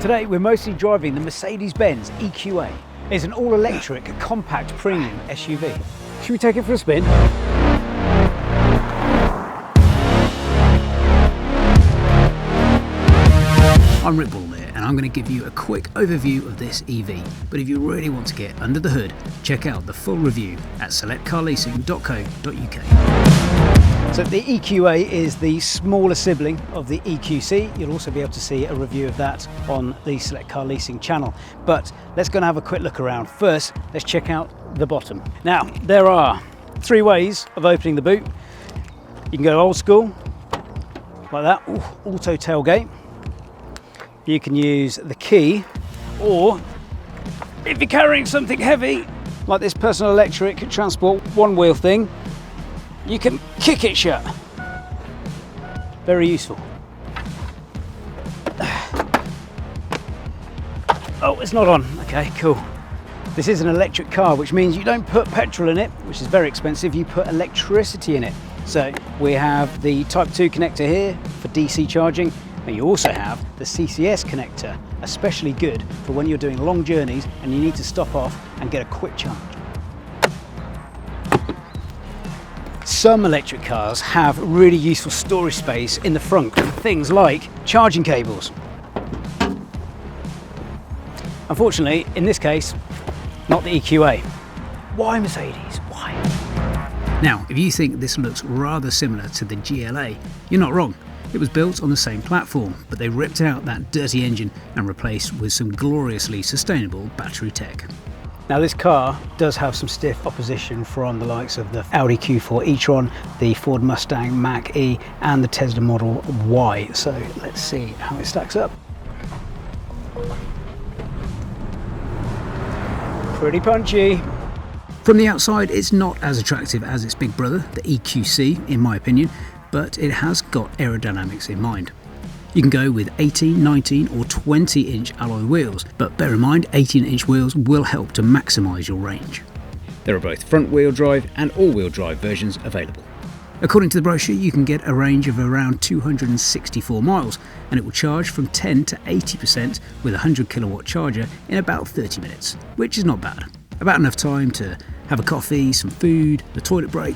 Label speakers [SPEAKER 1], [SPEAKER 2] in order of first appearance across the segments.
[SPEAKER 1] Today we're mostly driving the Mercedes-Benz EQA. It's an all-electric compact premium SUV. Should we take it for a spin? I'm Rick Ball there, and I'm going to give you a quick overview of this EV. But if you really want to get under the hood, check out the full review at selectcarleasing.co.uk. So the EQA is the smaller sibling of the EQC. You'll also be able to see a review of that on the Select Car Leasing channel. But let's go and have a quick look around. First, let's check out the bottom. Now, there are three ways of opening the boot. You can go old school, like that, auto tailgate. You can use the key, or if you're carrying something heavy, like this personal electric transport one wheel thing, you can kick it shut. Very useful. Oh, it's not on. Okay, cool. This is an electric car, which means you don't put petrol in it, which is very expensive. You put electricity in it. So we have the Type 2 connector here for DC charging, and you also have the CCS connector, especially good for when you're doing long journeys and you need to stop off and get a quick charge. Some electric cars have really useful storage space in the front for things like charging cables. Unfortunately, in this case, not the EQA. Why Mercedes? Why? Now, if you think this looks rather similar to the GLA, you're not wrong. It was built on the same platform, but they ripped out that dirty engine and replaced with some gloriously sustainable battery tech. Now, this car does have some stiff opposition from the likes of the Audi Q4 e-tron, the Ford Mustang Mach-E and the Tesla Model Y. So let's see how it stacks up. Pretty punchy. From the outside, it's not as attractive as its big brother, the EQC, in my opinion, but it has got aerodynamics in mind. You can go with 18, 19 or 20-inch alloy wheels, but bear in mind 18-inch wheels will help to maximise your range. There are both front-wheel drive and all-wheel drive versions available. According to the brochure, you can get a range of around 264 miles, and it will charge from 10 to 80% with a 100 kilowatt charger in about 30 minutes, which is not bad. About enough time to have a coffee, some food, the toilet break.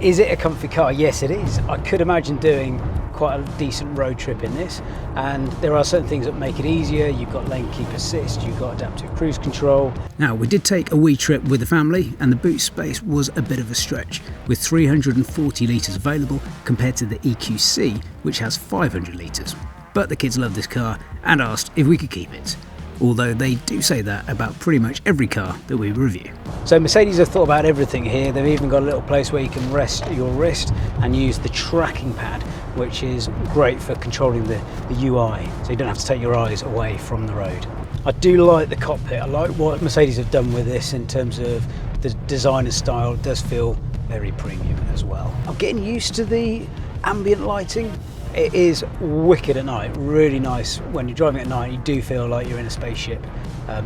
[SPEAKER 1] Is it a comfy car? Yes, it is. I could imagine doing quite a decent road trip in this, and there are certain things that make it easier. You've got lane keep assist, you've got adaptive cruise control. Now, we did take a wee trip with the family, and the boot space was a bit of a stretch, with 340 litres available compared to the EQC, which has 500 litres. But the kids loved this car and asked if we could keep it. Although they do say that about pretty much every car that we review. So Mercedes have thought about everything here. They've even got a little place where you can rest your wrist and use the tracking pad, which is great for controlling the UI, so you don't have to take your eyes away from the road. I do like the cockpit. I like what Mercedes have done with this in terms of the design and style. It does feel very premium as well. I'm getting used to the ambient lighting. It is wicked at night, really nice. When you're driving at night, you do feel like you're in a spaceship.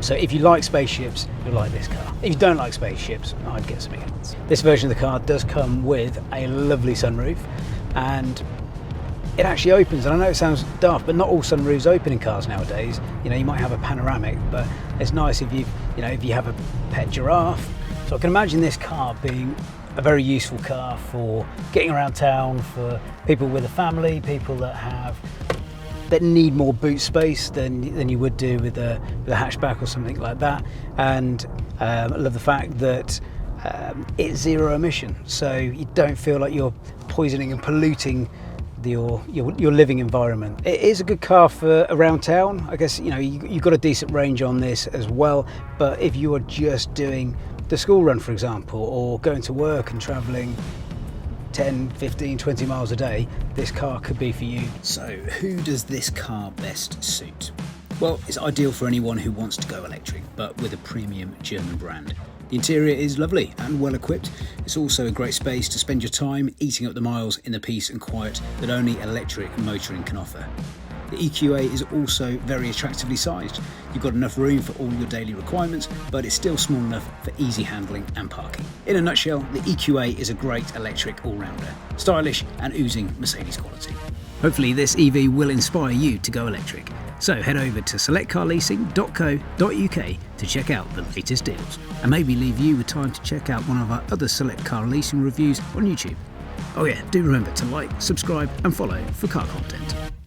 [SPEAKER 1] So if you like spaceships, you'll like this car. If you don't like spaceships, I'd get something else. This version of the car does come with a lovely sunroof, and it actually opens. And I know it sounds daft, but not all sunroofs open in cars nowadays. You know, you might have a panoramic, but it's nice if you have a pet giraffe. So I can imagine this car being a very useful car for getting around town, for people with a family, people that need more boot space than you would do with a hatchback or something like that. And I love the fact that it's zero emission, so you don't feel like you're poisoning and polluting your living environment. It is a good car for around town. I guess you've got a decent range on this as well, but if you are just doing the school run, for example, or going to work and travelling 10, 15, 20 miles a day, this car could be for you. So who does this car best suit? Well, it's ideal for anyone who wants to go electric, but with a premium German brand. The interior is lovely and well equipped. It's also a great space to spend your time eating up the miles in the peace and quiet that only electric motoring can offer. The EQA is also very attractively sized. You've got enough room for all your daily requirements, but it's still small enough for easy handling and parking. In a nutshell, the EQA is a great electric all-rounder, stylish and oozing Mercedes quality. Hopefully this EV will inspire you to go electric. So head over to selectcarleasing.co.uk to check out the latest deals, and maybe leave you with time to check out one of our other Select Car Leasing reviews on YouTube. Oh yeah, do remember to like, subscribe and follow for car content.